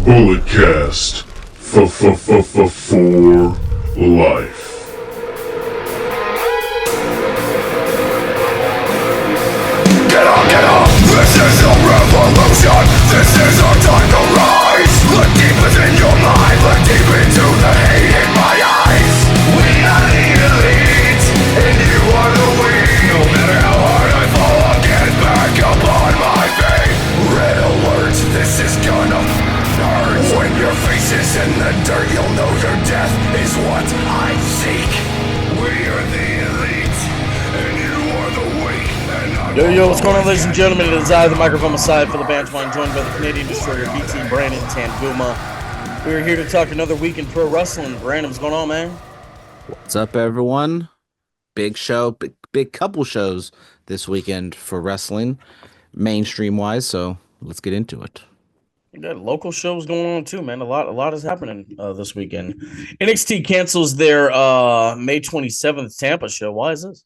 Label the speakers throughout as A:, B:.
A: Bulletcast for life.
B: Get up! This is a revolution! This is our time to rise! Look deep within your mind, look deep into the hate in my eyes. We are the elite, and you are the weak. No matter how hard I fall, I'll get back up on my feet. Red alert, this is gonna hurt. When your face is in the dirt, you'll know your death is what I seek. We are the elite, and you are the weak.
C: Yo, what's going on, ladies and gentlemen? It is I, the microphone aside for the Banchwine, joined by the Canadian Destroyer, Phillip Brandon, Tanguma. We're here to talk another week in pro wrestling. Brandon, what's going on, man?
D: What's up, everyone? Big show, big couple shows this weekend for wrestling, mainstream-wise, so let's get into it.
C: We got local shows going on, too, man. A lot is happening this weekend. NXT cancels their May 27th Tampa show. Why is this?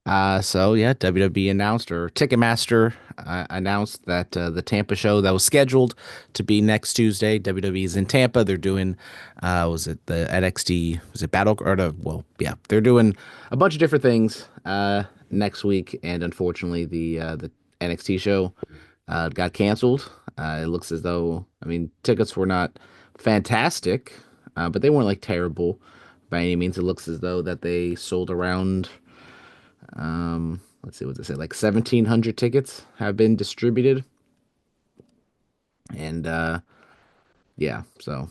D: WWE announced, or Ticketmaster announced that the Tampa show that was scheduled to be next Tuesday, WWE is in Tampa. They're doing, was it the NXT, was it Battle, or they're doing a bunch of different things next week, and unfortunately the NXT show got canceled. It looks as though, tickets were not fantastic, but they weren't like terrible by any means. It looks as though that they sold around, let's see what they say, like 1,700 tickets have been distributed. And so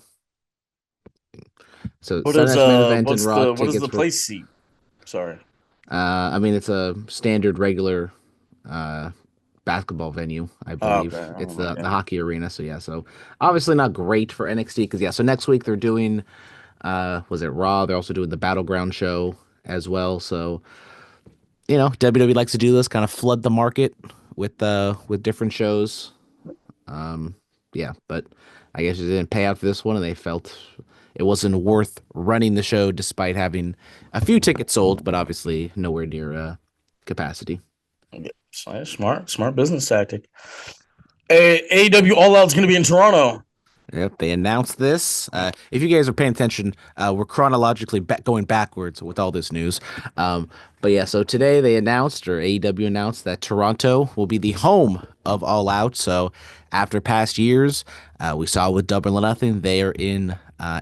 C: what is the place seat? Sorry.
D: It's a standard regular basketball venue, I believe. It's the hockey arena. So obviously not great for NXT because so next week they're doing was it Raw? They're also doing the Battleground show as well. So WWE likes to do this, kind of flood the market with different shows. But I guess it didn't pay out for this one, and they felt it wasn't worth running the show despite having a few tickets sold, but obviously nowhere near capacity.
C: Smart business tactic. AEW All Out is going to be in Toronto.
D: Yep, they announced this. If you guys are paying attention, we're chronologically going backwards with all this news. So today they announced, or AEW announced, that Toronto will be the home of All Out. So after past years, we saw with Double or Nothing, they are in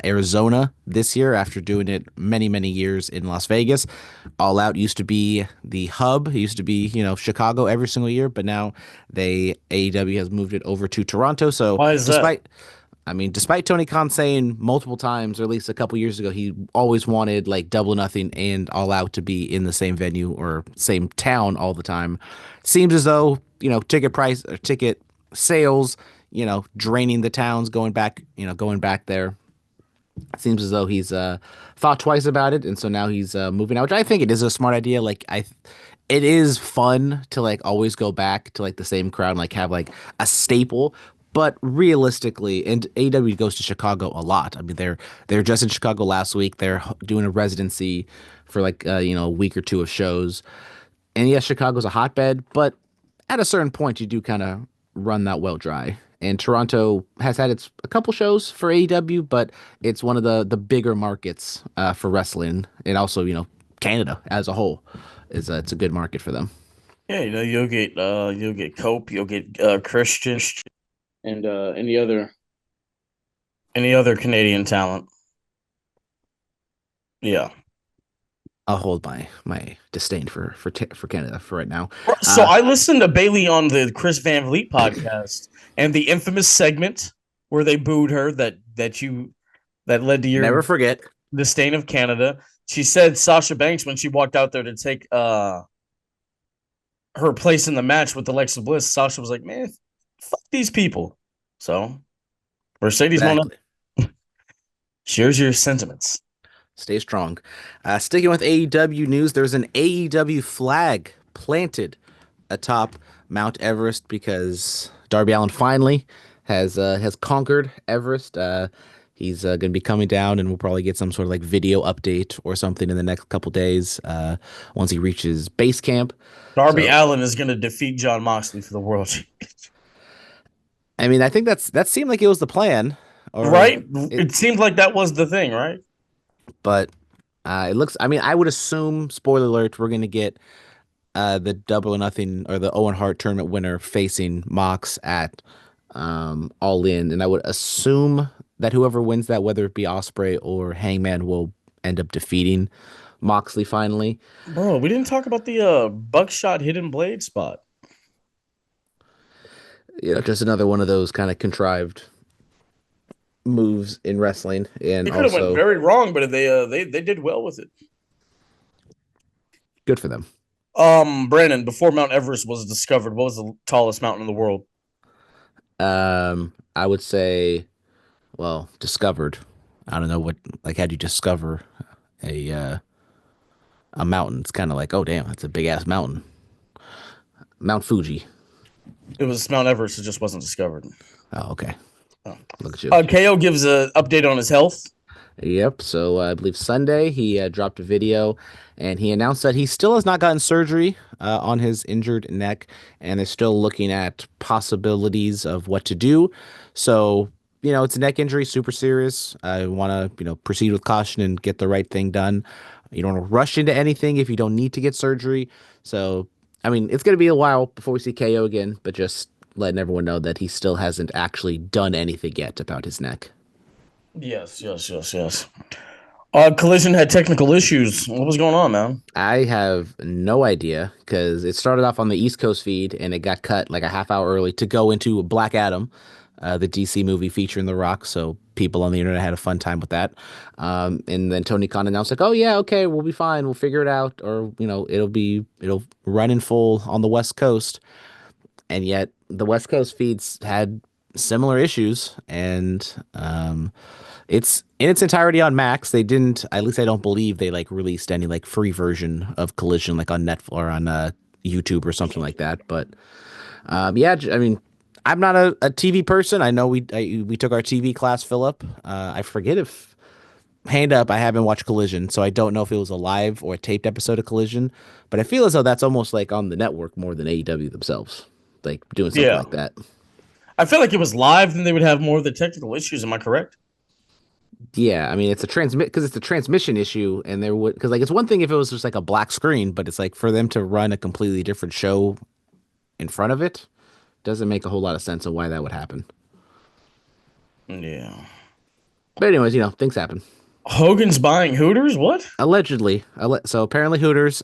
D: Arizona this year after doing it many, many years in Las Vegas. All Out used to be the hub. It used to be, Chicago every single year, but now AEW has moved it over to Toronto. So
C: why is that?
D: Despite Tony Khan saying multiple times, or at least a couple years ago, he always wanted like Double or Nothing and All Out to be in the same venue or same town all the time. Seems as though, ticket price or ticket sales, draining the towns, going back there. Seems as though he's thought twice about it, and so now he's moving out, which I think it is a smart idea. It is fun to like always go back to like the same crowd and like have like a staple. But realistically, and AEW goes to Chicago a lot. They're just in Chicago last week. They're doing a residency for like a week or two of shows. And yes, Chicago's a hotbed, but at a certain point, you do kind of run that well dry. And Toronto has had a couple shows for AEW, but it's one of the bigger markets for wrestling, and also Canada as a whole it's a good market for them.
C: Yeah, you'll get Cope, you'll get Christian. And any other Canadian talent. Yeah,
D: I'll hold my disdain for Canada for right now.
C: So I listened to Bailey on the Chris Van Vliet podcast, and the infamous segment where they booed her that led to your
D: never forget
C: disdain of Canada. She said Sasha Banks, when she walked out there to take her place in the match with Alexa Bliss, Sasha was like, "Man, fuck these people." So, Mercedes Mona, shares your sentiments.
D: Stay strong. Sticking with AEW news, there's an AEW flag planted atop Mount Everest because Darby Allin finally has conquered Everest. He's going to be coming down, and we'll probably get some sort of like video update or something in the next couple days once he reaches base camp.
C: Darby Allin is going to defeat Jon Moxley for the World Championship.
D: I think that seemed like it was the plan, or
C: Right? It seemed like that was the thing, right?
D: but it looks. I mean, I would assume, spoiler alert, we're gonna get the Double or Nothing or the Owen Hart tournament winner facing Mox at All In, and I would assume that whoever wins that, whether it be Osprey or Hangman, will end up defeating Moxley finally.
C: Bro, we didn't talk about the buckshot hidden blade spot.
D: Just another one of those kind of contrived moves in wrestling, and
C: It could have went
D: also
C: very wrong, but they did well with it.
D: good for them.
C: Brandon, before Mount Everest was discovered, what was the tallest mountain in the world?
D: I would say, well, discovered. I don't know what, like, how'd you discover a uh, a mountain? It's kind of like, oh damn, that's a big ass mountain, Mount Fuji.
C: It was Mount Everest. It just wasn't discovered.
D: Oh, okay.
C: Oh.
D: Look at you.
C: KO gives an update on his health.
D: Yep. So I believe Sunday he dropped a video and he announced that he still has not gotten surgery on his injured neck and they're still looking at possibilities of what to do. So, it's a neck injury, super serious. I want to, proceed with caution and get the right thing done. You don't want to rush into anything if you don't need to get surgery. So, I mean, it's going to be a while before we see KO again, but just letting everyone know that he still hasn't actually done anything yet about his neck.
C: Yes. Collision had technical issues. What was going on, man?
D: I have no idea because it started off on the East Coast feed and it got cut like a half hour early to go into Black Adam, the DC movie featuring The Rock. So people on the internet had a fun time with that. And then Tony Khan announced like, oh yeah, okay, we'll be fine. We'll figure it out. Or, it'll run in full on the West Coast. And yet the West Coast feeds had similar issues and, it's in its entirety on Max. They didn't, at least I don't believe they like released any like free version of Collision like on Netflix or on YouTube or something like that. But yeah, I mean, I'm not a TV person. I know we took our TV class, Philip. I forget if hand up, I haven't watched Collision, so I don't know if it was a live or a taped episode of Collision. But I feel as though that's almost like on the network more than AEW themselves, like doing something like that.
C: I feel like it was live, then they would have more of the technical issues. Am I correct?
D: Yeah, I mean it's a transmission issue, and there would because like it's one thing if it was just like a black screen, but it's like for them to run a completely different show in front of it doesn't make a whole lot of sense of why that would happen.
C: Yeah.
D: But anyways, things happen.
C: Hogan's buying Hooters? What?
D: Allegedly, so apparently Hooters,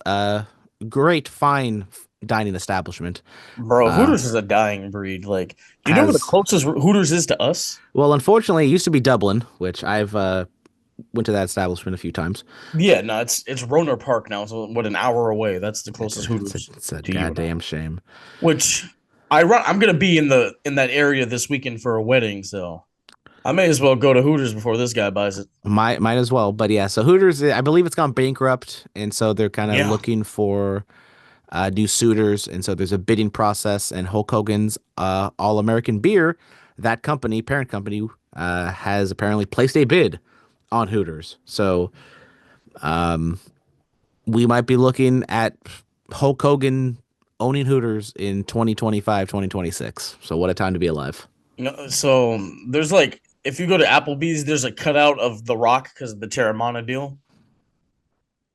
D: great fine dining establishment.
C: Bro, Hooters is a dying breed. Like, do you know where the
D: Has
C: closest Hooters is to us?
D: Well, unfortunately, it used to be Dublin, which I've went to that establishment a few times.
C: Yeah, no, it's Roner Park now. So what, an hour away? That's the closest Hooters.
D: It's a goddamn shame.
C: Which I'm gonna be in that area this weekend for a wedding, so I may as well go to Hooters before this guy buys it.
D: Might as well, but yeah. So Hooters, I believe it's gone bankrupt, and so they're kind of looking for new suitors, and so there's a bidding process. And Hulk Hogan's All American Beer, that company, parent company, has apparently placed a bid on Hooters. So, we might be looking at Hulk Hogan owning Hooters in 2025, 2026. So what a time to be alive.
C: So there's like, if you go to Applebee's, there's a cutout of The Rock because of the Terramana deal.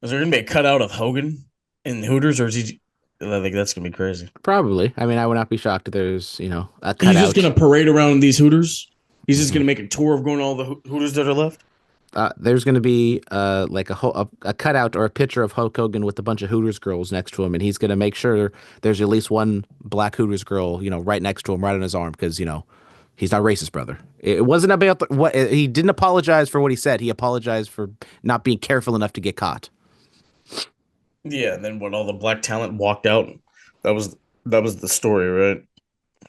C: Is there gonna be a cutout of Hogan in Hooters, or is he? I think that's gonna be crazy.
D: Probably. I mean, I would not be shocked if there's, a cutout.
C: He's just gonna parade around these Hooters. He's just gonna make a tour of going to all the Hooters that are left.
D: There's going to be like a cutout or a picture of Hulk Hogan with a bunch of Hooters girls next to him, and he's going to make sure there's at least one black Hooters girl, right next to him, right on his arm, because he's not racist, brother. It wasn't about what he didn't apologize for what he said. He apologized for not being careful enough to get caught.
C: Yeah, and then when all the black talent walked out, that was the story, right?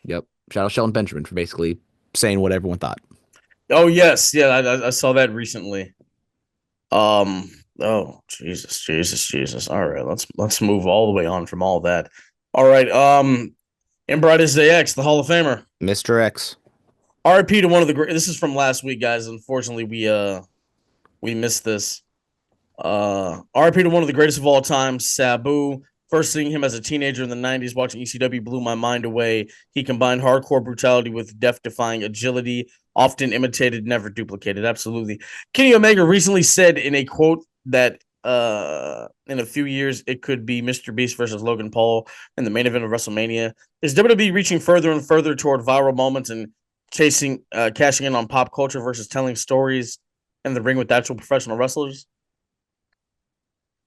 D: Yep. Shout out Shelton Benjamin for basically saying what everyone thought.
C: Oh yes, yeah, I saw that recently. Oh Jesus. All right, let's move all the way on from all that. All right, Imbrightus Day X, the Hall of Famer,
D: Mr. X.
C: RIP to one of the great. This is from last week, guys. Unfortunately, we missed this. RIP to one of the greatest of all time, Sabu. First seeing him as a teenager in the 90s, watching ECW blew my mind away. He combined hardcore brutality with death-defying agility, often imitated, never duplicated. Absolutely. Kenny Omega recently said in a quote that in a few years it could be Mr. Beast versus Logan Paul in the main event of WrestleMania. Is WWE reaching further and further toward viral moments and cashing in on pop culture versus telling stories in the ring with actual professional wrestlers?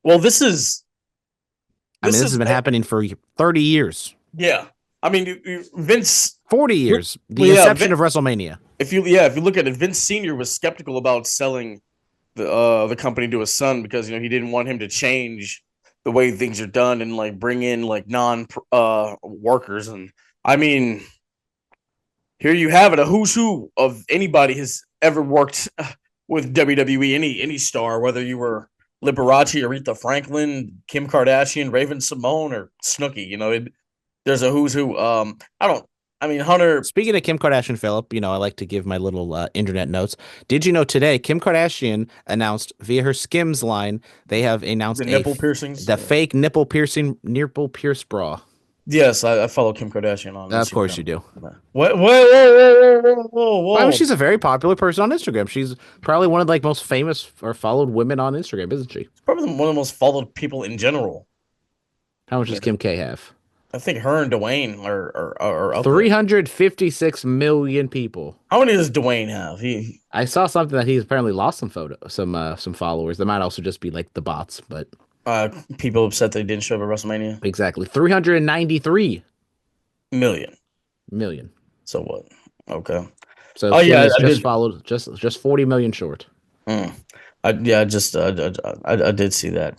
C: Well, this
D: has been happening for 30 years.
C: Yeah. I mean, Vince
D: 40 years. The inception of WrestleMania.
C: If you look at it, Vince Sr. was skeptical about selling the company to his son because he didn't want him to change the way things are done and like bring in like non workers. And I mean, here you have it, a who's who of anybody has ever worked with WWE, any star, whether you were Liberace, Aretha Franklin, Kim Kardashian, Raven Simone, or Snooki. There's a who's who. Hunter.
D: Speaking of Kim Kardashian, Phillip, I like to give my little internet notes. Did you know today Kim Kardashian announced via her Skims line they have announced
C: the nipple piercings,
D: the fake nipple pierce bra.
C: Yes, I follow Kim Kardashian on Instagram.
D: Of course you do.
C: What? Whoa.
D: I mean, she's a very popular person on Instagram. She's probably one of the most famous or followed women on Instagram, isn't she?
C: Probably one of the most followed people in general.
D: How much does Kim K have?
C: I think her and Dwayne are up
D: 356 million people.
C: How many does Dwayne have?
D: I saw something that he's apparently lost some followers. That might also just be like the bots, but
C: people upset they didn't show up at WrestleMania.
D: Exactly, 393 million.
C: So what? Okay.
D: So I just followed just 40 million short.
C: I did see that.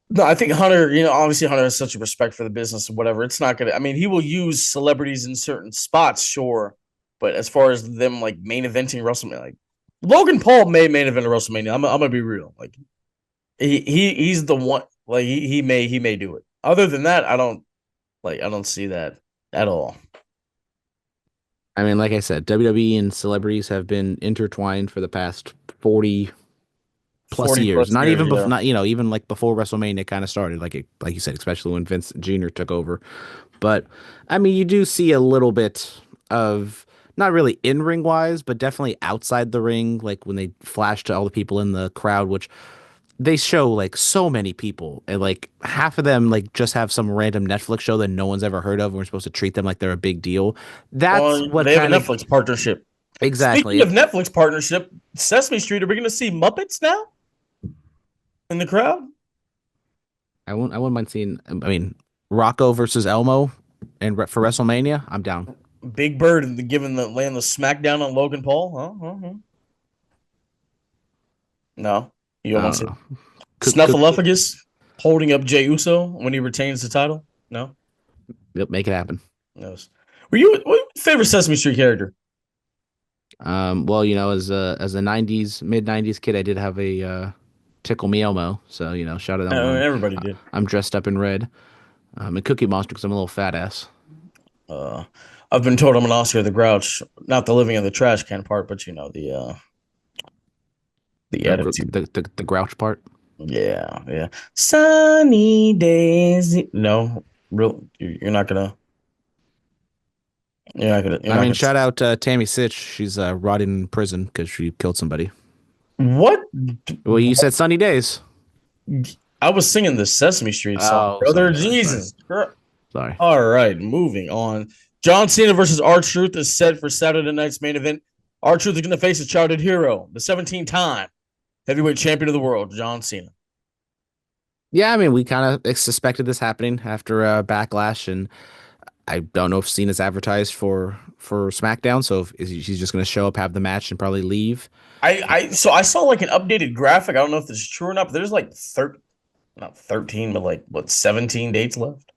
C: No, I think Hunter, obviously Hunter has such a respect for the business and whatever. It's not going to, he will use celebrities in certain spots, sure. But as far as them like main eventing WrestleMania, like Logan Paul may main event of WrestleMania. I'm going to be real. Like he's the one, like he may do it. Other than that, I don't see that at all.
D: I mean, like I said, WWE and celebrities have been intertwined for the past 40 plus years. Not even before, even like before WrestleMania kind of started, like you said, especially when Vince Jr. took over. But I mean, you do see a little bit of not really in ring wise, but definitely outside the ring, like when they flash to all the people in the crowd, which they show like so many people, and like half of them like just have some random Netflix show that no one's ever heard of, and we're supposed to treat them like they're a big deal. That's what
C: they have a Netflix partnership.
D: Exactly.
C: Speaking of Netflix partnership, Sesame Street, are we going to see Muppets now in the crowd?
D: I wouldn't mind seeing. I mean, Rocco versus Elmo, and for WrestleMania, I'm down.
C: Big Bird laying the smackdown on Logan Paul. Huh? No, you don't want to see Snuffleupagus holding up Jey Uso when he retains the title. No,
D: yep, make it happen.
C: Yes. What was your favorite Sesame Street character?
D: Well, as a mid 90s kid, I did have a Tickle Me Elmo, so shout out.
C: Everybody did.
D: I'm dressed up in red. And Cookie Monster because I'm a little fat ass.
C: I've been told I'm an Oscar the Grouch, not the living in the trash can part, but the attitude,
D: the Grouch part.
C: Yeah. Sunny days. No, real. You're not gonna.
D: Shout out Tammy Sitch. She's rotting in prison because she killed somebody.
C: What?
D: Well, you said Sunny Days.
C: I was singing the Sesame Street song, brother. Jesus.
D: Sorry.
C: All right, moving on. John Cena versus R-Truth is set for Saturday night's main event. R-Truth is going to face a childhood hero, the 17-time heavyweight champion of the world, John Cena.
D: Yeah, I mean, we kind of suspected this happening after Backlash, and I don't know if Cena's advertised for SmackDown, so if he's just going to show up, have the match, and probably leave.
C: I saw like an updated graphic. I don't know if this is true or not, but there's like not 13, but like 17 dates left.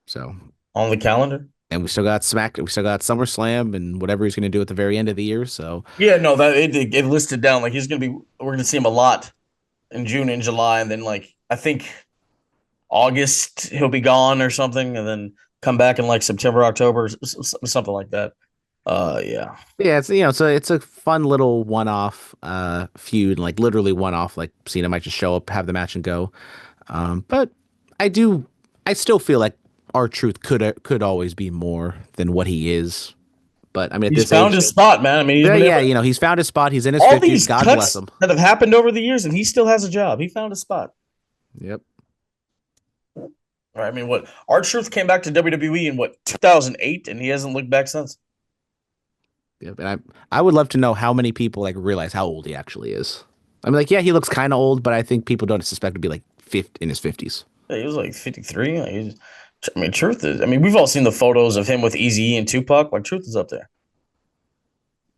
D: So
C: on the calendar,
D: and we still got SummerSlam and whatever he's going to do at the very end of the year. So
C: yeah, no, that it listed down like we're going to see him a lot in June and July, and then like I think August he'll be gone or something, and then come back in like September, October, something like that. Yeah.
D: Yeah, it's a fun little one-off feud, like literally one-off. Like Cena might just show up, have the match, and go. But I do, I still feel like our truth could always be more than what he is. But I mean, at
C: He's
D: this
C: found
D: age,
C: his spot, man. I mean, he's
D: but
C: been able
D: yeah,
C: to,
D: he's found his spot. He's in his
C: all
D: 50s.
C: these
D: God bless
C: cuts
D: him.
C: that have happened over the years, and he still has a job. He found a spot.
D: Yep.
C: Right? I mean, what our truth came back to WWE in what 2008, and he hasn't looked back since.
D: Yep. And I would love to know how many people like realize how old he actually is. I mean, like, yeah, he looks kind of old, but I think people don't suspect to be like 50 in his 50s.
C: Yeah, he was like 53. Like, I mean, truth is. I mean, we've all seen the photos of him with Eazy and Tupac. Like, truth is up there.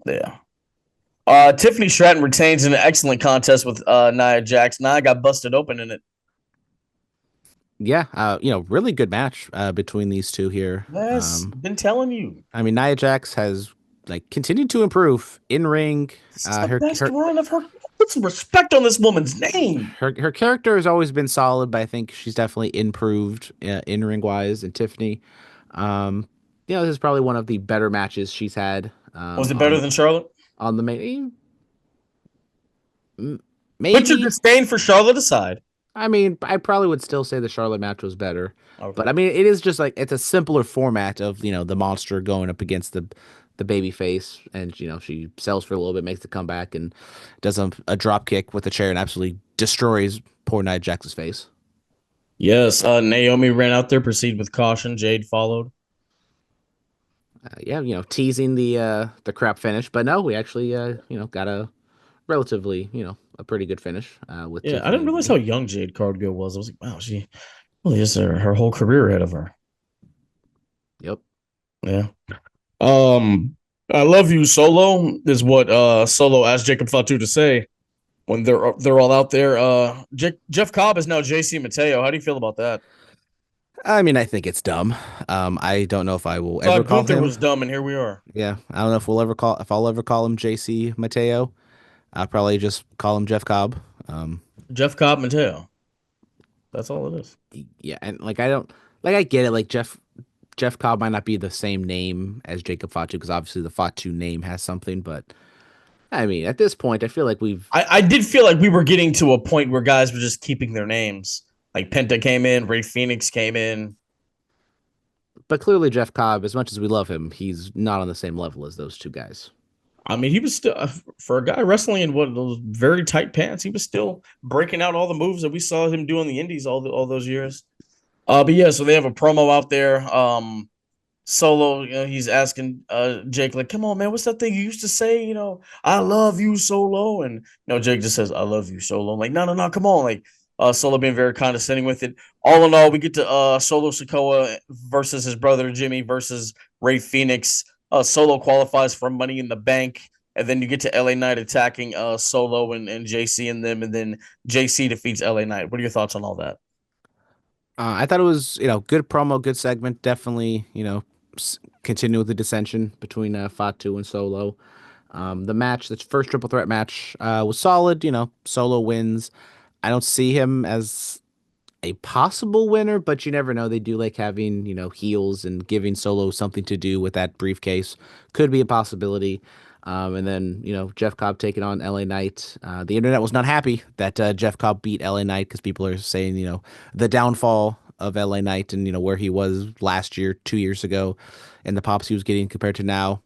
C: Yeah. Tiffany Stratton retains in an excellent contest with Nia Jax. Nia got busted open in it.
D: Yeah, really good match between these two here.
C: Yes, been telling you.
D: I mean, Nia Jax has like continued to improve in ring.
C: This is the
D: Her
C: best
D: her
C: run of her. Put some respect on this woman's name.
D: her character has always been solid, but I think she's definitely improved in ring wise. And Tiffany, um, this is probably one of the better matches she's had
C: Was it better than Charlotte?
D: on the main.
C: Put your
D: Maybe.
C: disdain for Charlotte aside.
D: I mean, I probably would still say the Charlotte match was better. But
C: Okay.
D: I mean, it is just like it's a simpler format of, the monster going up against the baby face, and she sells for a little bit, makes the comeback, and does a drop kick with a chair and absolutely destroys poor Nia Jax's face.
C: Yes, Naomi ran out there, proceed with caution. Jade followed.
D: Yeah, teasing the crap finish, but no, we actually got a relatively, a pretty good finish with
C: Yeah, I
D: Tiffany
C: didn't
D: and
C: realize
D: Brie.
C: how young Jade Cargill was. I was like, wow, she really has her whole career ahead of her.
D: Yep.
C: Yeah. Um, I love you, Solo, is what Solo asked Jacob Fatu to say when they're all out there. Jeff Cobb is now JC Mateo. How do you feel about that?
D: I mean, I think it's dumb. I don't know if I will ever
C: Thought
D: call
C: Gunther
D: him.
C: was dumb, and here we are.
D: Yeah, I don't know if I'll ever call him JC Mateo. I'll probably just call him Jeff Cobb. Um,
C: Jeff Cobb Mateo. That's all it is.
D: yeah, and like I don't like I get it. Like Jeff Cobb might not be the same name as Jacob Fatu because obviously the Fatu name has something, but I mean at this point I feel like we've.
C: I did feel like we were getting to a point where guys were just keeping their names. Like Penta came in, Ray Phoenix came in.
D: But clearly Jeff Cobb, as much as we love him, he's not on the same level as those two guys.
C: I mean, he was still for a guy wrestling in what those very tight pants. He was still breaking out all the moves that we saw him do in the Indies all those years. But yeah, so they have a promo out there. Solo, he's asking Jake like, "Come on, man, what's that thing you used to say? I love you, Solo." And Jake just says, "I love you, Solo." I'm like, no, no, no, come on, like. Solo being very condescending with it. All in all, we get to Solo Sikoa versus his brother Jimmy versus Ray Phoenix. Solo qualifies for Money in the Bank, and then you get to LA Knight attacking Solo and JC and them, and then JC defeats LA Knight. What are your thoughts on all that?
D: I thought it was good promo, good segment. Definitely continue with the dissension between Fatu and Solo. The match, the first triple threat match, was solid. Solo wins. I don't see him as a possible winner, but you never know. They do like having, heels and giving Solo something to do with that briefcase. Could be a possibility. And then, Jeff Cobb taking on LA Knight. The internet was not happy that Jeff Cobb beat LA Knight because people are saying, the downfall of LA Knight and, where he was last year, 2 years ago, and the pops he was getting compared to now.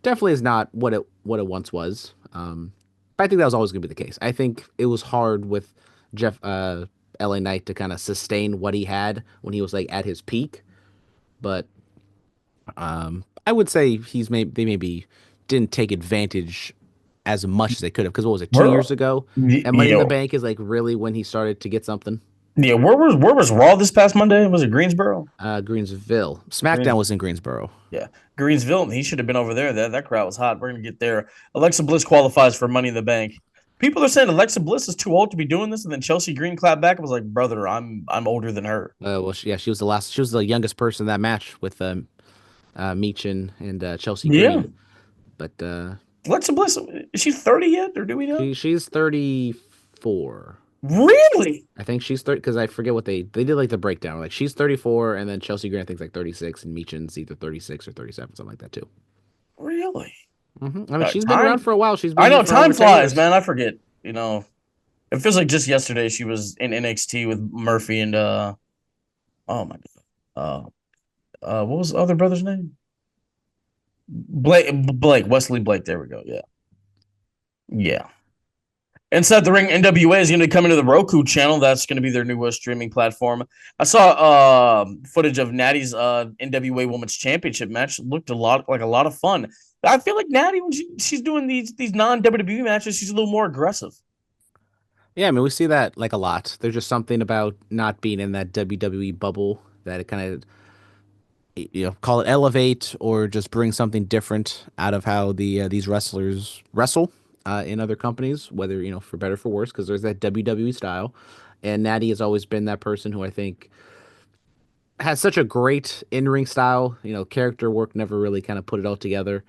D: Definitely is not what it once was. But I think that was always going to be the case. I think it was hard with Jeff LA Knight to kind of sustain what he had when he was like at his peak. But I would say they maybe didn't take advantage as much as they could have because what was it 2 years ago? And Money in the
C: Yeah,
D: Bank is like really when he started to get something.
C: yeah. Where was Raw this past Monday? Was it Greensboro?
D: Greensville. SmackDown
C: Greens,
D: was in Greensboro.
C: yeah, Greensville. He should have been over there. That crowd was hot. We're gonna get there. Alexa Bliss qualifies for Money in the Bank. People are saying Alexa Bliss is too old to be doing this, and then Chelsea Green clapped back and was like, "Brother, I'm older than her."
D: Well, she was she was the youngest person in that match with Meechin and Chelsea
C: Yeah,
D: Green. But
C: Alexa Bliss is she 30 yet, or do we know?
D: she's 34.
C: Really?
D: I think she's 30 because I forget what they did like the breakdown. Like she's 34, and then Chelsea Green I think is like 36, and Meechin's either 36 or 37, something like that too.
C: Really?
D: I mean, she's been around
C: Time?
D: for a while. She's been
C: I
D: here
C: know
D: for over
C: time
D: 10
C: flies,
D: years.
C: man. I forget. It feels like just yesterday she was in NXT with Murphy and oh my god. What was the other brother's name? Blake, Wesley Blake. There we go. Yeah. Yeah. Inside the Ring NWA is going to be coming to the Roku channel. That's going to be their newest streaming platform. I saw footage of Natty's NWA Women's Championship match. It looked a lot of fun. I feel like Natty, when she's doing these non WWE matches, she's a little more aggressive.
D: Yeah, I mean, we see that like a lot. There's just something about not being in that WWE bubble that it kind of, call it elevate or just bring something different out of how these wrestlers wrestle in other companies, whether for better or for worse, because there's that WWE style, and Natty has always been that person who I think has such a great in-ring style. Character work never really kind of put it all together.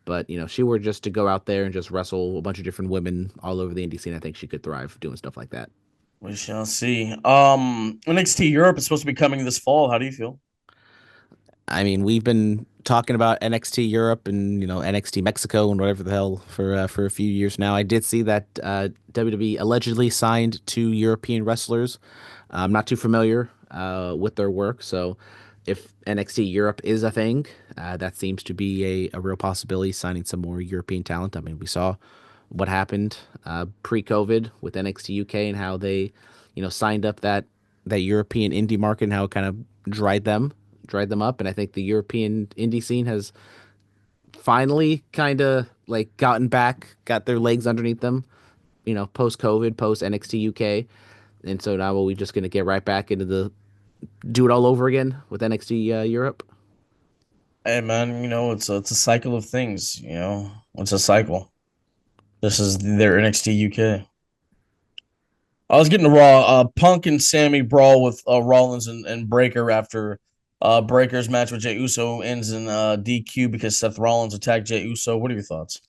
D: But she were just to go out there and just wrestle a bunch of different women all over the indie scene. I think she could thrive doing stuff like that.
C: We shall see. NXT Europe is supposed to be coming this fall. How do you feel?
D: I mean, we've been talking about NXT Europe and NXT Mexico and whatever the hell for a few years now. I did see that WWE allegedly signed 2 European wrestlers. I'm not too familiar with their work, so if NXT Europe is a thing, that seems to be a real possibility. Signing some more European talent. I mean, we saw what happened pre-COVID with NXT UK and how they signed up that European indie market and how it kind of dried them up. And I think the European indie scene has finally kind of like got their legs underneath them, post COVID, post NXT UK. And so now are we just going to get right back into do it all over again with NXT Europe?
C: Hey man, it's a cycle of things. It's a cycle. This is their NXT UK. I was getting a Raw. Punk and Sammy brawl with Rollins and Breaker after Breaker's match with Jey Uso ends in DQ because Seth Rollins attacked Jey Uso. What are your thoughts?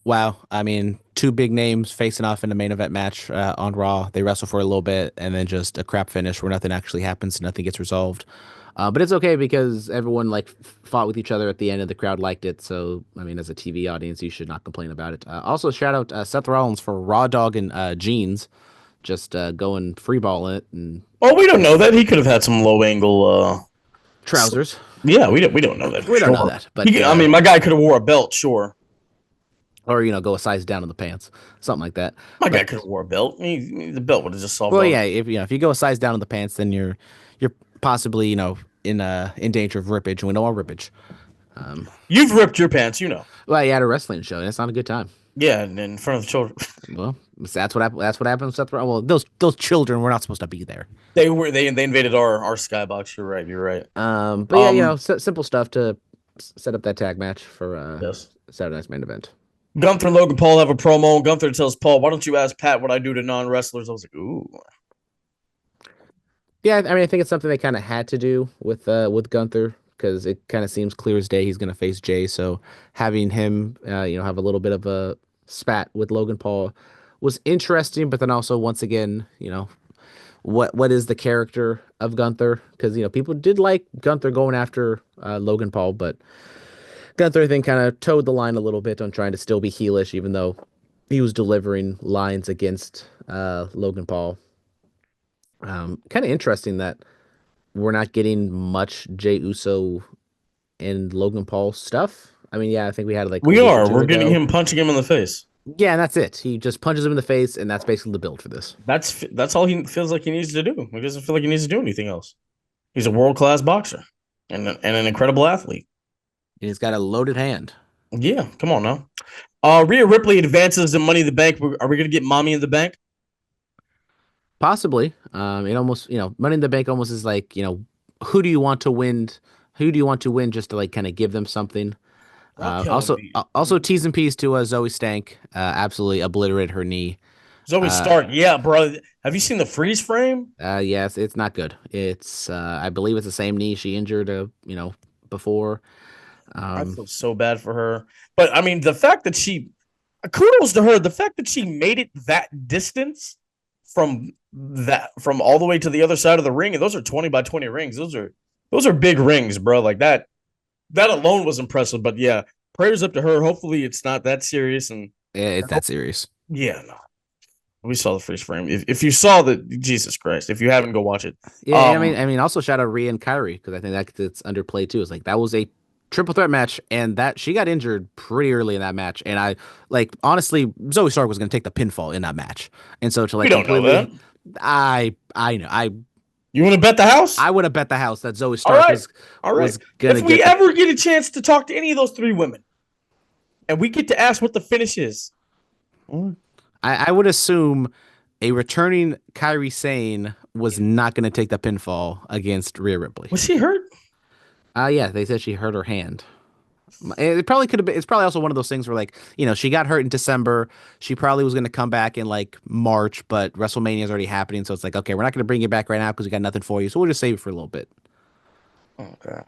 D: Wow. I mean, 2 big names facing off in a main event match on Raw. They wrestle for a little bit and then just a crap finish where nothing actually happens, nothing gets resolved. But it's okay because everyone like fought with each other at the end and the crowd liked it. So, I mean, as a TV audience, you should not complain about it. Also, shout out Seth Rollins for Raw Dog and jeans, just going free ball it and
C: Oh, we don't know that. He could have had some low angle.
D: trousers.
C: Yeah, we don't know that for
D: We don't
C: sure.
D: know that, but
C: I mean, my guy could have wore a belt, sure.
D: or go a size down in the pants, something like that.
C: My guy
D: But
C: could have wore a belt. The belt would have just solved
D: well,
C: all.
D: yeah, if you go a size down in the pants, then you're possibly in danger of rippage, and we don't want rippage.
C: You've ripped your pants,
D: Well, you had a wrestling show, and it's not a good time.
C: Yeah, and in front of the children.
D: Well, that's what happened with Seth Rollins. Well, those children were not supposed to be there.
C: They invaded our skybox. You're right. You're right.
D: But yeah, simple stuff to set up that tag match for
C: Yes.
D: Saturday night's main event.
C: Gunther and Logan Paul have a promo. Gunther tells Paul, "Why don't you ask Pat what I do to non-wrestlers?" I was like, "Ooh."
D: Yeah, I mean, I think it's something they kind of had to do with Gunther because it kind of seems clear as day he's going to face Jay. So having him, have a little bit of a spat with Logan Paul was interesting. But then also, once again, what is the character of Gunther? Because people did like Gunther going after Logan Paul, but Gunther I think kind of towed the line a little bit on trying to still be heelish, even though he was delivering lines against Logan Paul. Kind of interesting that we're not getting much Jey Uso and Logan Paul stuff. I mean, yeah, I think we had like a
C: We
D: week or
C: are.
D: two
C: We're getting
D: ago.
C: him punching him in the face.
D: Yeah, and that's it. He just punches him in the face, and that's basically the build for this.
C: That's all he feels like he needs to do. He doesn't feel like he needs to do anything else. He's a world-class boxer and an incredible athlete.
D: And he's got a loaded hand.
C: Yeah, come on now. Rhea Ripley advances to Money in the Bank. Are we going to get Mommy in the Bank?
D: Possibly. It almost, Money in the Bank almost is like, who do you want to win? Who do you want to win just to like kind of give them something? Also T's and P's to Zoe Stank. Absolutely obliterated her knee.
C: Zoe Stark. Yeah, bro. Have you seen the freeze frame?
D: Yes, it's not good. It's I believe it's the same knee she injured before.
C: I feel so bad for her. But I mean, the fact that kudos to her, the fact that she made it that distance from all the way to the other side of the ring, and those are 20 by 20 rings. Those are big rings, bro. Like that alone was impressive. But yeah, prayers up to her. Hopefully, it's not that serious. And
D: Yeah, it's that serious.
C: yeah, no, we saw the freeze frame. If you saw the Jesus Christ, if you haven't, go watch it.
D: Yeah, and I mean, also shout out Rhea and Kyrie because I think that's underplayed too. It's like that was a triple threat match, and that she got injured pretty early in that match, and I like honestly, Zoe Stark was going to take the pinfall in that match, and so to
C: We
D: like
C: don't know that.
D: completely, I know
C: You want to bet the house?
D: I would have bet the house that Zoe
C: All
D: Stark
C: right, all right.
D: was gonna
C: If we
D: get the.
C: ever get a chance to talk to any of those three women, and we get to ask what the finish is,
D: I would assume a returning Kyrie Sane was not going to take the pinfall against Rhea Ripley.
C: was she hurt?
D: Yeah, they said she hurt her hand. It probably could have been. It's probably also one of those things where, like, she got hurt in December. She probably was going to come back in like March, but WrestleMania is already happening, so it's like, okay, we're not going to bring you back right now because we got nothing for you. So we'll just save it for a little bit.
C: Okay.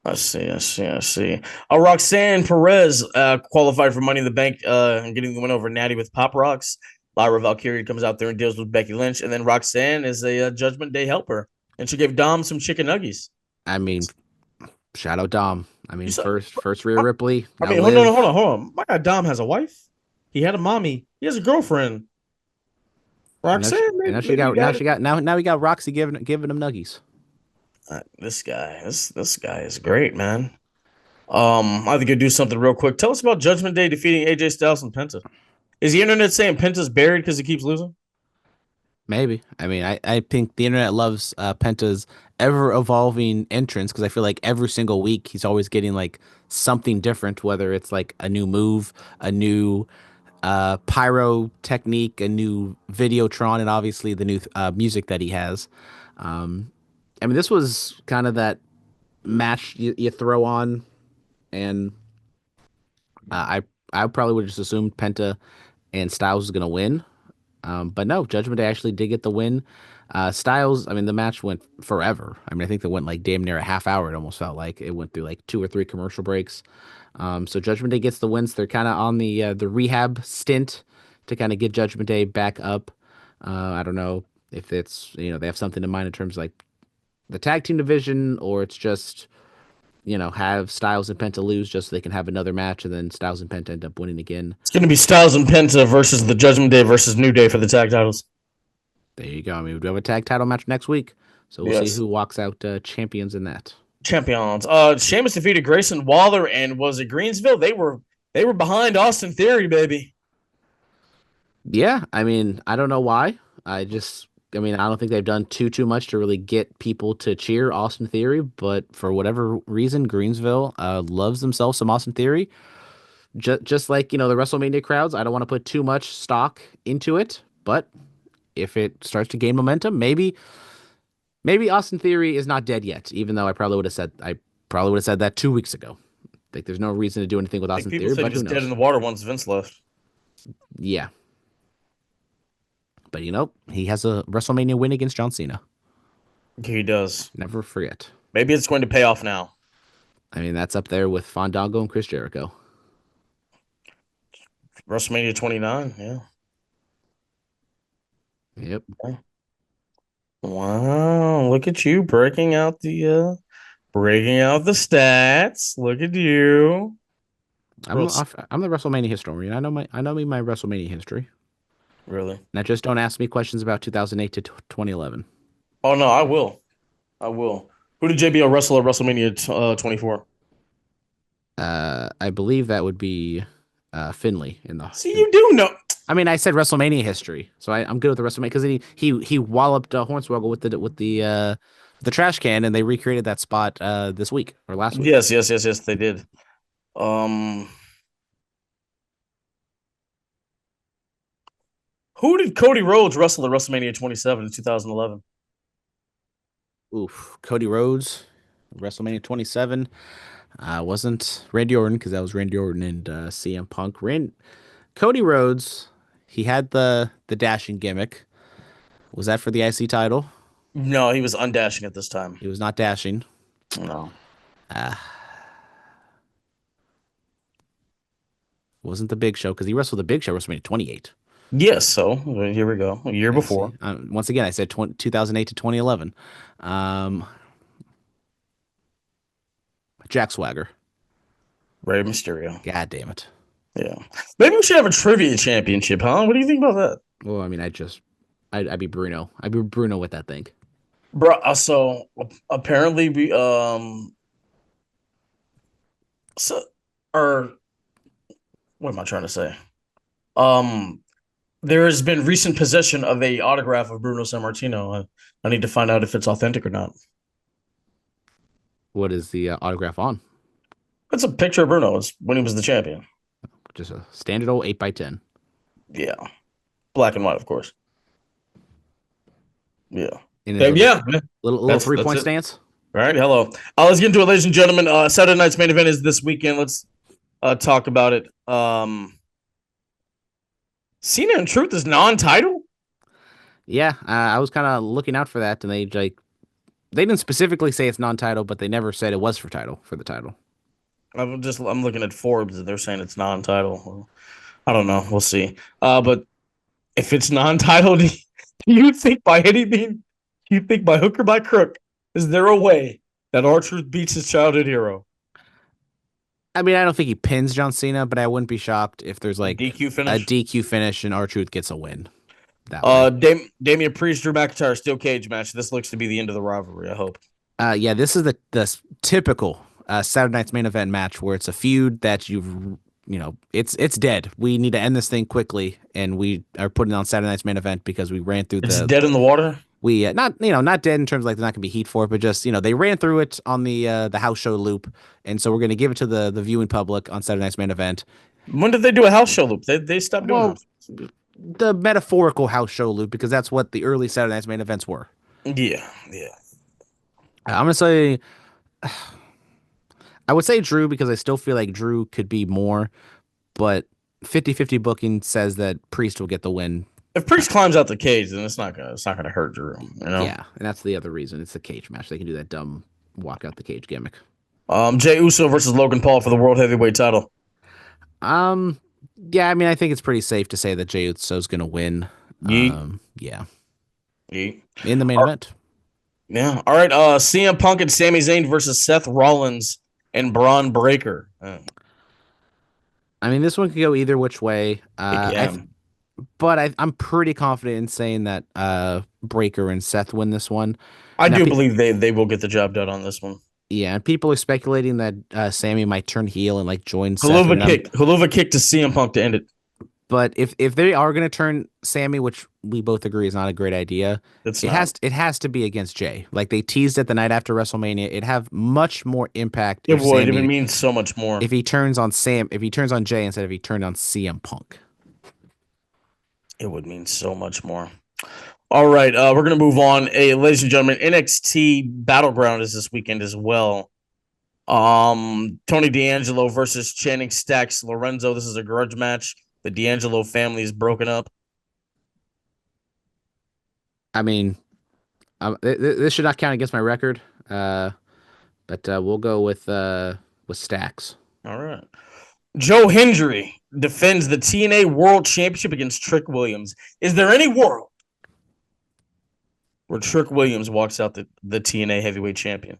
C: I see. Roxanne Perez qualified for Money in the Bank and getting the win over Natty with Pop Rocks. Lyra Valkyrie comes out there and deals with Becky Lynch, and then Roxanne is a Judgment Day helper, and she gave Dom some chicken nuggies.
D: I mean, shout out Dom. I mean,
C: Saw,
D: first Rhea Ripley.
C: I
D: Now
C: mean,
D: Liv.
C: hold on. My guy Dom has a wife. He had a mommy. He has a girlfriend. Roxanne,
D: Now we got Roxy giving him nuggies.
C: This guy is great, man. I think I'd do something real quick. Tell us about Judgment Day defeating AJ Styles and Penta. Is the internet saying Penta's buried because he keeps losing?
D: Maybe. I mean, I think the internet loves Penta's ever evolving entrance because I feel like every single week he's always getting like something different, whether it's like a new move, a new pyro technique, a new Videotron, and obviously the new music that he has. I mean, this was kind of that match you throw on, and I probably would just assumed Penta and Styles was gonna win. But no, Judgment Day actually did get the win. Styles, I mean, the match went forever. I mean, I think they went like damn near a half hour. It almost felt like it went through like 2 or 3 commercial breaks. So Judgment Day gets the wins. They're kind of on the rehab stint to kind of get Judgment Day back up. I don't know if it's they have something in mind in terms of like the tag team division, or it's just have Styles and Penta lose just so they can have another match, and then Styles and Penta end up winning again.
C: It's going to be Styles and Penta versus the Judgment Day versus New Day for the tag titles.
D: There you go. I mean, we do have a tag title match next week, so we'll see who walks out champions in that.
C: Champions. Sheamus defeated Grayson Waller, and was it Greensville? They were behind Austin Theory, baby.
D: Yeah, I mean, I don't know why. I don't think they've done too much to really get people to cheer Austin Theory, but for whatever reason, Greensville loves themselves some Austin Theory. Just like, the WrestleMania crowds, I don't want to put too much stock into it, but if it starts to gain momentum, maybe Austin Theory is not dead yet, even though I probably would have said that 2 weeks ago. Like, there's no reason to do anything with Austin Theory, but who knows?
C: Dead in the water once Vince left.
D: Yeah. But he has a WrestleMania win against John Cena.
C: He does.
D: Never forget.
C: Maybe it's going to pay off now.
D: I mean, that's up there with Fandango and Chris Jericho.
C: WrestleMania 29, yeah.
D: Yep.
C: Wow, look at you breaking out the stats. Look at you.
D: I'm the WrestleMania historian. I know my WrestleMania history.
C: Really?
D: Now, just don't ask me questions about 2008 to 2011.
C: Oh no, I will. Who did JBL wrestle at WrestleMania 24?
D: I believe that would be Finley in the.
C: See, you do know.
D: I mean, I said WrestleMania history, so I'm good with the WrestleMania because he walloped Hornswoggle with the trash can, and they recreated that spot this week or last week.
C: Yes, they did. Who did Cody Rhodes wrestle at WrestleMania 27 in 2011?
D: Oof, Cody Rhodes, WrestleMania 27. Wasn't Randy Orton because that was Randy Orton and CM Punk. Cody Rhodes, he had the dashing gimmick. Was that for the IC title?
C: No, he was undashing at this time.
D: He was not dashing.
C: No.
D: Wasn't the Big Show because he wrestled the Big Show WrestleMania 28.
C: Yes, so here we go. A year before.
D: Once again, I said 2008 to 2011. Jack Swagger.
C: Rey Mysterio.
D: God damn it.
C: Yeah. Maybe we should have a trivia championship, huh? What do you think about that?
D: Well, I mean, I'd be Bruno. I'd be Bruno with that thing.
C: Bro, so apparently so or what am I trying to say? Um there has been recent possession of a autograph of Bruno Sammartino. I need to find out if it's authentic or not.
D: What is the autograph on?
C: It's a picture of Bruno when he was the champion.
D: Just a standard old 8x10.
C: Yeah. Black and white, of course. Yeah.
D: In his
C: Yeah.
D: little 3 point
C: it.
D: stance.
C: All right. Hello. Let's get into it, ladies and gentlemen. Saturday night's main event is this weekend. Let's talk about it. Cena and Truth is non-title.
D: Yeah, I was kind of looking out for that, and they didn't specifically say it's non-title, but they never said it was for the title.
C: I'm looking at Forbes and they're saying it's non-title. I don't know. We'll see. But if it's non-title, do you think by anything? Do you think by hook or by crook? Is there a way that R-Truth beats his childhood hero?
D: I mean, I don't think he pins John Cena, but I wouldn't be shocked if there's like
C: DQ finish?
D: a DQ finish and R-Truth gets a win. That way.
C: Damian Priest, Drew McIntyre, steel cage match. This looks to be the end of the rivalry, I hope.
D: Yeah, this is the typical Saturday night's main event match where it's a feud that it's dead. We need to end this thing quickly, and we are putting it on Saturday night's main event because we ran through
C: It's dead in the water?
D: We not dead in terms of like there's not gonna be heat for it, but just they ran through it on the house show loop, and so we're gonna give it to the viewing public on Saturday night's main event.
C: When did they do a house show loop? They stopped doing that.
D: The metaphorical house show loop, because that's what the early Saturday night's main events were.
C: Yeah.
D: I'm gonna say, I would say Drew because I still feel like Drew could be more, but 50-50 booking says that Priest will get the win.
C: If Priest climbs out the cage, then it's not gonna hurt Drew.
D: Yeah, and that's the other reason. It's a cage match. They can do that dumb walk out the cage gimmick.
C: Jey Uso versus Logan Paul for the World Heavyweight title.
D: Yeah, I mean, I think it's pretty safe to say that Jey Uso's gonna win.
C: Yeet.
D: Yeah.
C: Yeet.
D: In the main event.
C: Yeah. All right. CM Punk and Sami Zayn versus Seth Rollins and Braun Breaker.
D: I mean, this one could go either which way. But I'm pretty confident in saying that Breaker and Seth win this one.
C: I do believe they will get the job done on this one.
D: Yeah, and people are speculating that Sammy might turn heel and like join Seth.
C: Helluva kick to CM Punk to end it.
D: But if they are going to turn Sammy, which we both agree is not a great idea, it has to be against Jay. Like they teased it the night after WrestleMania, it'd have much more impact.
C: It would. It would mean so much more
D: if he turns on Jay instead of he turned on CM Punk.
C: It would mean so much more. All right, we're gonna move on. Ladies and gentlemen, NXT Battleground is this weekend as well. Tony D'Angelo versus Channing Stacks Lorenzo. This is a grudge match. The D'Angelo family is broken up.
D: I mean, this should not count against my record, but we'll go with Stacks.
C: All right. Joe Hendry defends the TNA World Championship against Trick Williams. Is there any world where Trick Williams walks out the TNA Heavyweight Champion?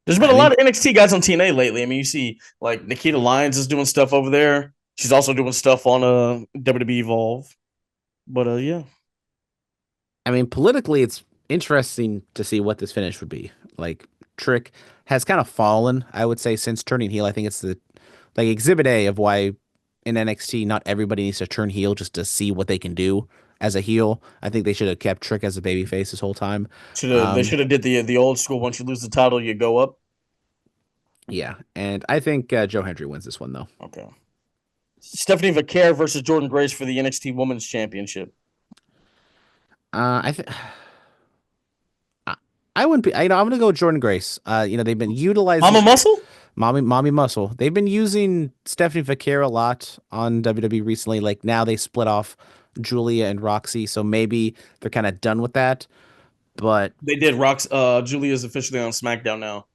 C: There's been a lot of NXT guys on TNA lately. I mean, you see like Nikita Lyons is doing stuff over there. She's also doing stuff on WWE Evolve. But yeah.
D: I mean, politically, it's interesting to see what this finish would be. Like Trick has kind of fallen, I would say, since turning heel. I think it's the exhibit A of why in NXT not everybody needs to turn heel just to see what they can do as a heel. I think they should have kept Trick as a babyface this whole time.
C: They should have did the old school. Once you lose the title, you go up.
D: Yeah, and I think Joe Hendry wins this one though.
C: Okay. Stephanie Vaquer versus Jordan Grace for the NXT Women's Championship.
D: I wouldn't be. I'm gonna go with Jordan Grace. They've been utilizing Mommy Muscle. They've been using Stephanie Vaquer a lot on WWE recently. Like now they split off Julia and Roxy, so maybe they're kind of done with that. But
C: they did. Julia's officially on SmackDown now.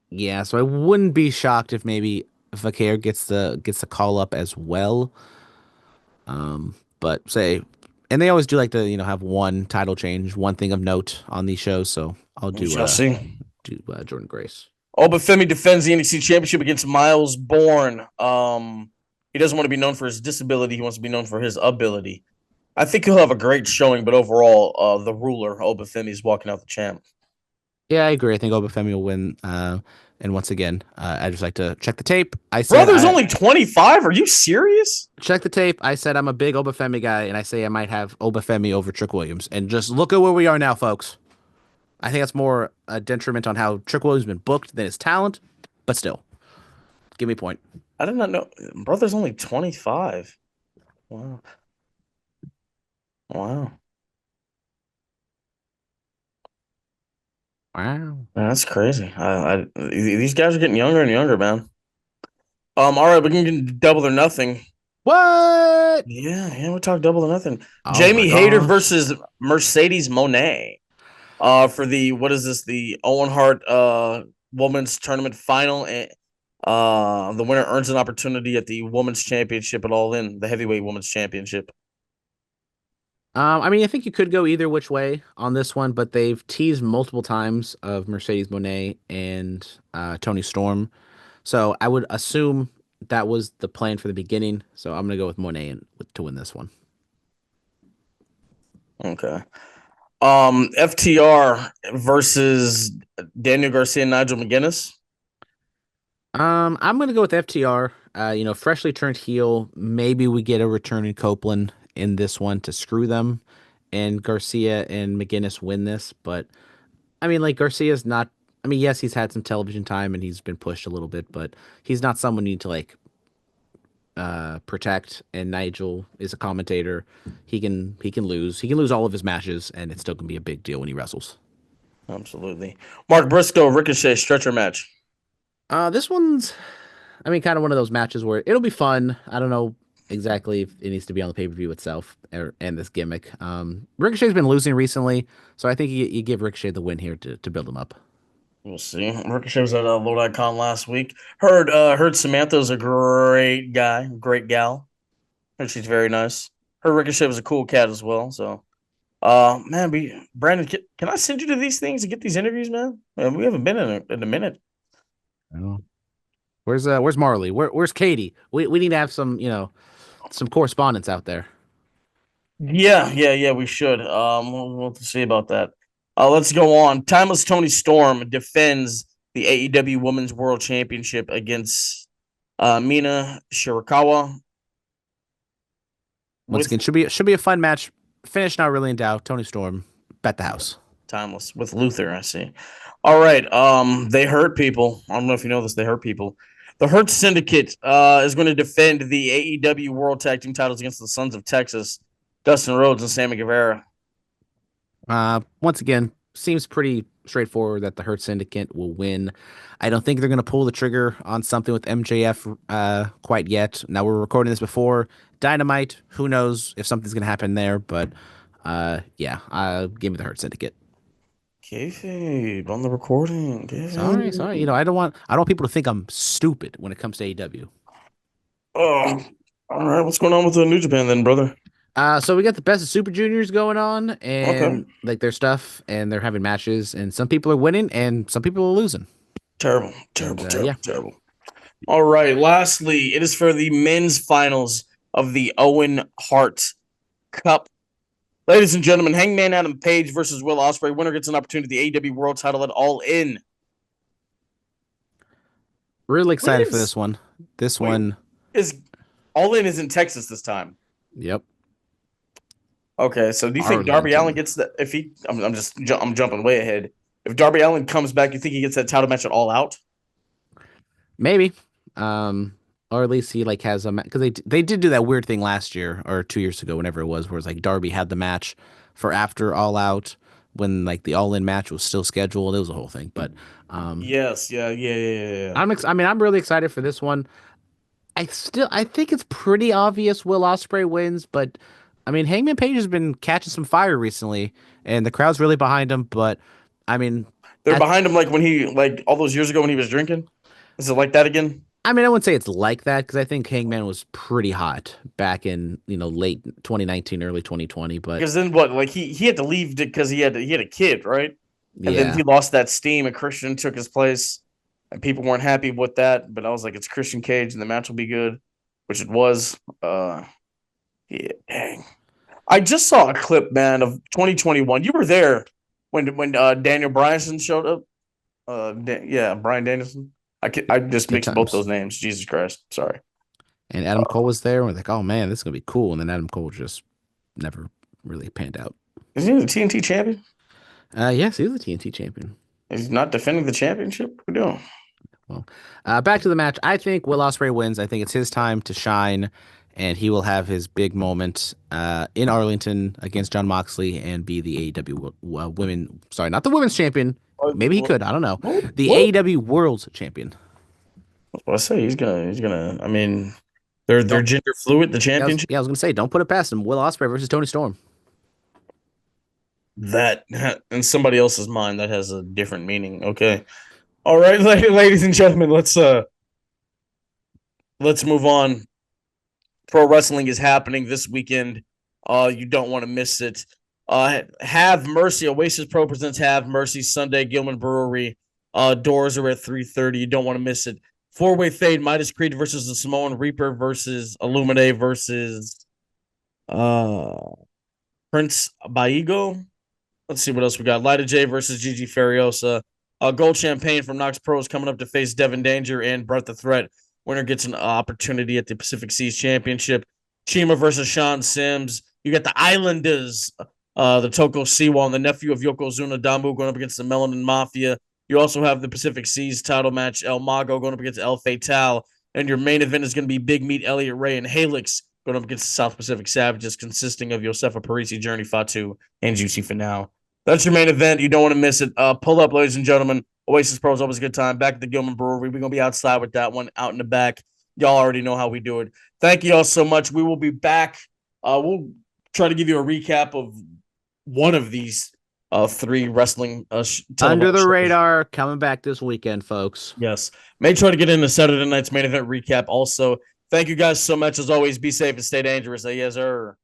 D: Yeah, so I wouldn't be shocked if maybe Vaquer gets the call up as well. But and they always do like to have one title change, one thing of note on these shows. So I'll do Jordan Grace.
C: Obafemi defends the NXT Championship against Miles Bourne. He doesn't want to be known for his disability. He wants to be known for his ability. I think he'll have a great showing, but overall, the ruler Obafemi is walking out the champ.
D: Yeah, I agree. I think Obafemi will win. And once again, I just like to check the tape. I said
C: Brother's
D: I
C: only 25. Are you serious?
D: check the tape. I said I'm a big Obafemi guy, and I say I might have Obafemi over Trick Williams. And just look at where we are now, folks. I think that's more a detriment on how Trick Williams has been booked than his talent, but still, give me a point.
C: I did not know. Brother's only 25. Wow. Wow.
D: Wow.
C: Man, that's crazy. These guys are getting younger and younger, man. All right, we can get double or nothing.
D: What?
C: Yeah, we talk double or nothing.
D: Oh my
C: Jamie Hayter
D: gosh.
C: versus Mercedes Monet. For the what is this? The Owen Hart women's tournament final, and the winner earns an opportunity at the women's championship at All In, the heavyweight women's championship.
D: I mean, I think you could go either which way on this one, but they've teased multiple times of Mercedes Monet and Tony Storm. So I would assume that was the plan for the beginning. So I'm gonna go with Monet to win this one.
C: Okay. FTR versus Daniel Garcia and Nigel McGuinness.
D: I'm gonna go with FTR. Freshly turned heel. Maybe we get a return in Copeland in this one to screw them, and Garcia and McGuinness win this. But I mean, like Garcia's not. I mean, yes, he's had some television time and he's been pushed a little bit, but he's not someone you need to protect. And Nigel is a commentator. He can lose. He can lose all of his matches, and it's still gonna be a big deal when he wrestles.
C: Absolutely. Mark Briscoe Ricochet stretcher match.
D: This one's, I mean, kind of one of those matches where it'll be fun. I don't know exactly if it needs to be on the pay-per-view itself and this gimmick. Ricochet's been losing recently, so I think you give Ricochet the win here to build him up.
C: We'll see. Ricochet was at Lodi.com last week. Heard Samantha's a great guy, great gal. Heard she's very nice. Heard Ricochet was a cool cat as well. So, man, Brandon, can I send you to these things to get these interviews, man? Man, we haven't been in a minute.
D: Oh. Where's Marley? Where's Katie? We need to have some correspondence out there.
C: Yeah. We should. We'll have to see about that. Let's go on. Timeless Tony Storm defends the AEW Women's World Championship against Mina Shirakawa.
D: Once again, should be a fun match. Finish not really in doubt. Tony Storm, bet the house.
C: Timeless with Luther, I see. All right. They hurt people. I don't know if you know this. They hurt people. The Hurt Syndicate is going to defend the AEW World Tag Team titles against the Sons of Texas, Dustin Rhodes and Sammy Guevara.
D: Once again, seems pretty straightforward that the Hurt Syndicate will win. I don't think they're going to pull the trigger on something with MJF quite yet. Now we're recording this before Dynamite. Who knows if something's going to happen there? But give me the Hurt Syndicate.
C: Kayfabe on the recording.
D: Sorry. I don't want people to think I'm stupid when it comes to AEW.
C: Oh, all right. What's going on with the New Japan then, brother?
D: So we got the Best of Super Juniors going on, and
C: Okay.
D: like their stuff, and they're having matches, and some people are winning, and some people are losing.
C: Terrible.
D: Yeah.
C: All right. Lastly, it is for the men's finals of the Owen Hart Cup. Ladies and gentlemen, Hangman Adam Page versus Will Ospreay. Winner gets an opportunity to the AEW World Title at All In.
D: Really excited for this one. One
C: is All In is in Texas this time.
D: Yep.
C: Okay, so do you think Darby Allin gets that? If he, I'm jumping way ahead. If Darby Allin comes back, you think he gets that title match at All Out?
D: Maybe, or at least he has a match because they did do that weird thing last year or 2 years ago, whenever it was, where it's like Darby had the match for after All Out when the All In match was still scheduled. It was a whole thing, but
C: yes, yeah.
D: I'm really excited for this one. I think it's pretty obvious Will Ospreay wins, but I mean, Hangman Page has been catching some fire recently, and the crowd's really behind him. But I mean,
C: they're behind him when he all those years ago when he was drinking. Is it like that again?
D: I mean, I wouldn't say it's like that because I think Hangman was pretty hot back in late 2019, early 2020. But
C: because then what? He had to leave because he had a kid, right? And
D: yeah.
C: then he lost that steam, and Christian took his place. and people weren't happy with that. But I was like, it's Christian Cage, and the match will be good, which it was. Yeah, dang. I just saw a clip, man, of 2021. You were there when Daniel Bryanson showed up. Yeah, Brian Danielson. I just
D: Good
C: mixed both
D: times.
C: those names. Jesus Christ, sorry.
D: And Adam Cole was there. And we're like, oh man, this is gonna be cool. And then Adam Cole just never really panned out.
C: Is he the TNT champion?
D: Yes, he was the TNT champion.
C: He's not defending the championship. What are we doing?
D: Well, back to the match. I think Will Ospreay wins. I think it's his time to shine, and he will have his big moment in Arlington against John Moxley and be the AEW women. Sorry, not the women's champion. Maybe he could. I don't know. The AEW World's Champion.
C: Well, I say he's gonna. I mean, they're gender fluid. The championship.
D: I was gonna say, don't put it past him. Will Ospreay versus Tony Storm.
C: That in somebody else's mind that has a different meaning. Okay. All right, ladies and gentlemen, let's move on. Pro wrestling is happening this weekend. You don't want to miss it. Have Mercy. Oasis Pro presents Have Mercy Sunday, Gilman Brewery. Doors are at 3:30. You don't want to miss it. Four-way fade, Midas Creed versus the Samoan Reaper versus Illuminate versus Prince Baigo. Let's see what else we got. Lida J versus Gigi Ferriosa. Gold Champagne from Knox Pro is coming up to face Devin Danger and Brett the Threat. Winner gets an opportunity at the Pacific Seas Championship. Chima versus Sean Sims. You got the Islanders, the Toko Siwa and the nephew of Yokozuna Damu going up against the Melanin Mafia. You also have the Pacific Seas title match, El Mago going up against El Fatal. And your main event is going to be Big Meat, Elliott Ray, and Halix going up against the South Pacific Savages, consisting of Yosefa Parisi, Journey Fatu, and Juicy Finau. That's your main event. You don't want to miss it. Pull up, ladies and gentlemen. Oasis Pro is always a good time. Back at the Gilman Brewery. We're going to be outside with that one, out in the back. Y'all already know how we do it. Thank you all so much. We will be back. We'll try to give you a recap of one of these three wrestling
D: Under the radar, coming back this weekend, folks.
C: Yes. May try to get into Saturday night's main event recap also. Thank you guys so much. As always, be safe and stay dangerous. Yes, sir.